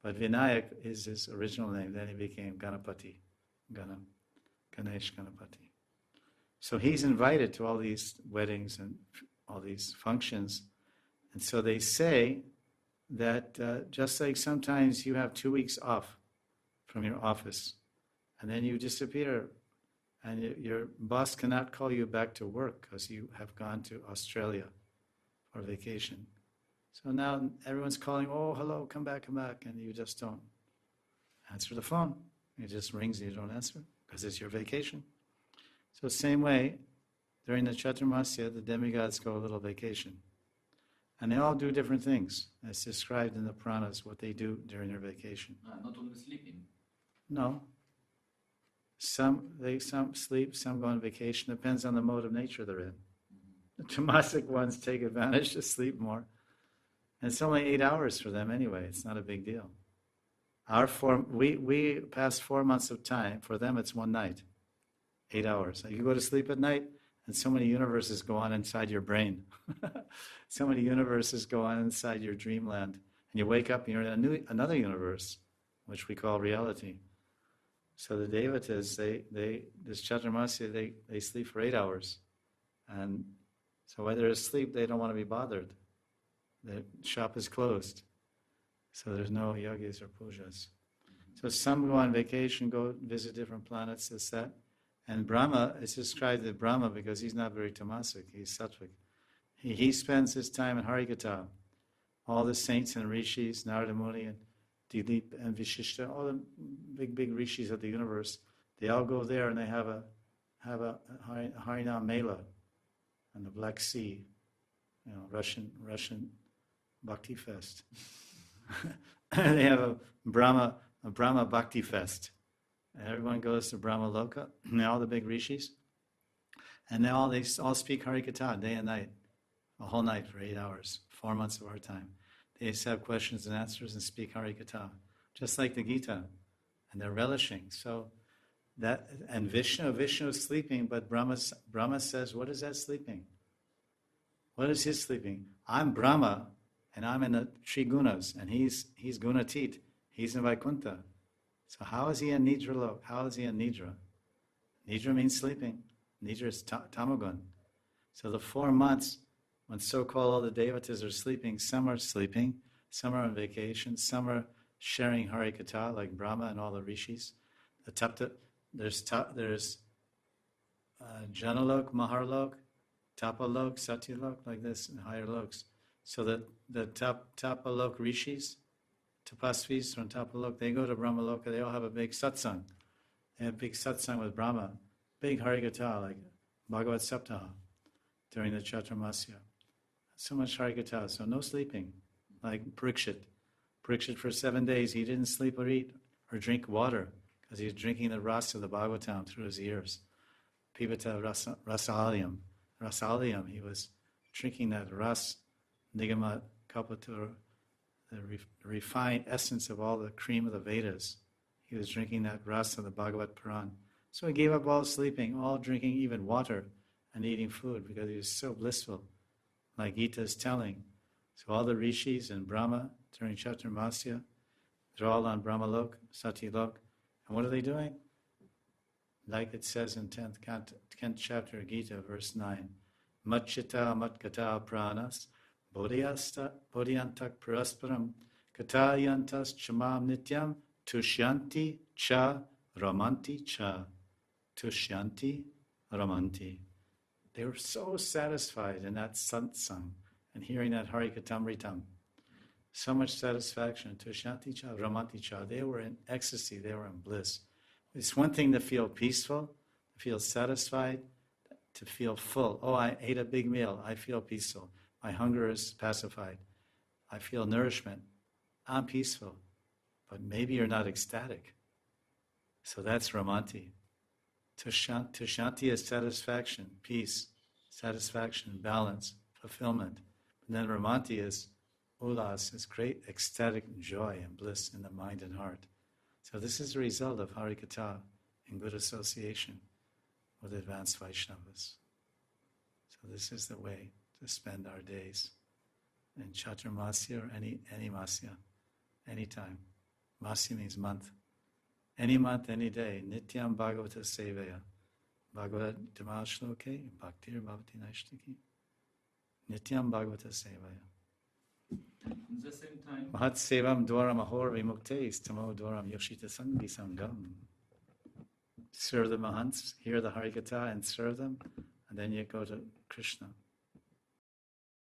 But Vinayak is his original name. Then he became Ganapati, Ganesh Ganapati. So he's invited to all these weddings and all these functions. And so they say that just like sometimes you have 2 weeks off from your office, and then you disappear, and your boss cannot call you back to work because you have gone to Australia for vacation. So now everyone's calling, oh, hello, come back, and you just don't answer the phone. It just rings and you don't answer because it's your vacation. So same way, during the Chaturmasya, the demigods go a little vacation. And they all do different things, as described in the Puranas, what they do during their vacation. Not only sleeping. No. Some sleep, some go on vacation. Depends on the mode of nature they're in. The tamasic ones take advantage to sleep more. And it's only 8 hours for them anyway. It's not a big deal. We pass 4 months of time. For them, it's one night. 8 hours. You go to sleep at night, and so many universes go on inside your brain. So many universes go on inside your dreamland. And you wake up and you're in another universe, which we call reality. So the devatas, this Chaturmasya, they sleep for 8 hours. And so while they're asleep, they don't want to be bothered. The shop is closed. So there's no yogis or pujas. So some go on vacation, go visit different planets, this, that. And Brahma is described as Brahma because he's not very tamasic, he's sattvic. He spends his time in Harikatha. All the saints and rishis, Narada Muni and Dilip and Vishishta, all the big rishis of the universe, they all go there and they have a Harinam Mela on the Black Sea, Russian Bhakti Fest. They have a Brahma Bhakti Fest. And everyone goes to Brahma Loka, and all the big rishis. And they all speak Harikatha day and night, a whole night for 8 hours, 4 months of our time. They just have questions and answers and speak Harikatha, just like the Gita. And they're relishing. So and Vishnu is sleeping, but Brahma says, what is that sleeping? What is his sleeping? I'm Brahma, and I'm in the Three Gunas, and he's Gunatit. He's in Vaikuntha. So how is he in Nidra Lok? How is he in Nidra? Nidra means sleeping. Nidra is Tamagun. So the 4 months when so-called all the devatas are sleeping, some are on vacation, some are sharing Harikatha like Brahma and all the rishis. There's Janalok, Maharlok, Tapalok, Satyalok, like this, and higher loks. So the Tapalok rishis, Tapasvis from Tapalok, they go to Brahmaloka, they all have a big satsang. They have a big satsang with Brahma, big Harikatha, like Bhagavad Saptaha, during the Chaturmasya. So much Harikatha, so no sleeping, like Parikshit. Parikshit for 7 days, he didn't sleep or eat or drink water, because he was drinking the rasa of the Bhagavatam through his ears. Pibata Rasalyam, he was drinking that ras, Nigama Kapatur, the refined essence of all the cream of the Vedas. He was drinking that rasa of the Bhagavad Puran. So he gave up all sleeping, all drinking even water and eating food because he was so blissful, like Gita is telling. So all the rishis and Brahma during Chaturmasya, they're all on Brahmalok, Satyalok. And what are they doing? Like it says in 10th chapter of Gita, verse 9, Matchita matkata pranas, bodhyantak parasparam, katayantas chamam nityam, tushyanti cha ramanti cha. Tushyanti ramanti. They were so satisfied in that satsang and hearing that Harikatamritam. So much satisfaction. Tushyanti cha ramanti cha. They were in ecstasy. They were in bliss. It's one thing to feel peaceful, to feel satisfied, to feel full. Oh, I ate a big meal. I feel peaceful. My hunger is pacified. I feel nourishment. I'm peaceful. But maybe you're not ecstatic. So that's ramanti. Tushanti is satisfaction, peace, satisfaction, balance, fulfillment. And then ramanti is ulas, is great ecstatic joy and bliss in the mind and heart. So this is the result of Harikatha in good association with advanced Vaishnavas. So this is the way to spend our days in Chaturmasya or any Masya, anytime. Masi means month. Any month, any day. Nityam Bhagavata Sevaya. Bhagavad Dhimal Shloke, Bhaktir Bhavati Naishtaki. Nityam Bhagavata Sevaya. At the same time, Mahat Sevam Dwaram Ahor Vimukte Istamo Dwaram Yoshita Sanghi Sangam. Serve the Mahants, hear the Harikatha and serve them, and then you go to Krishna.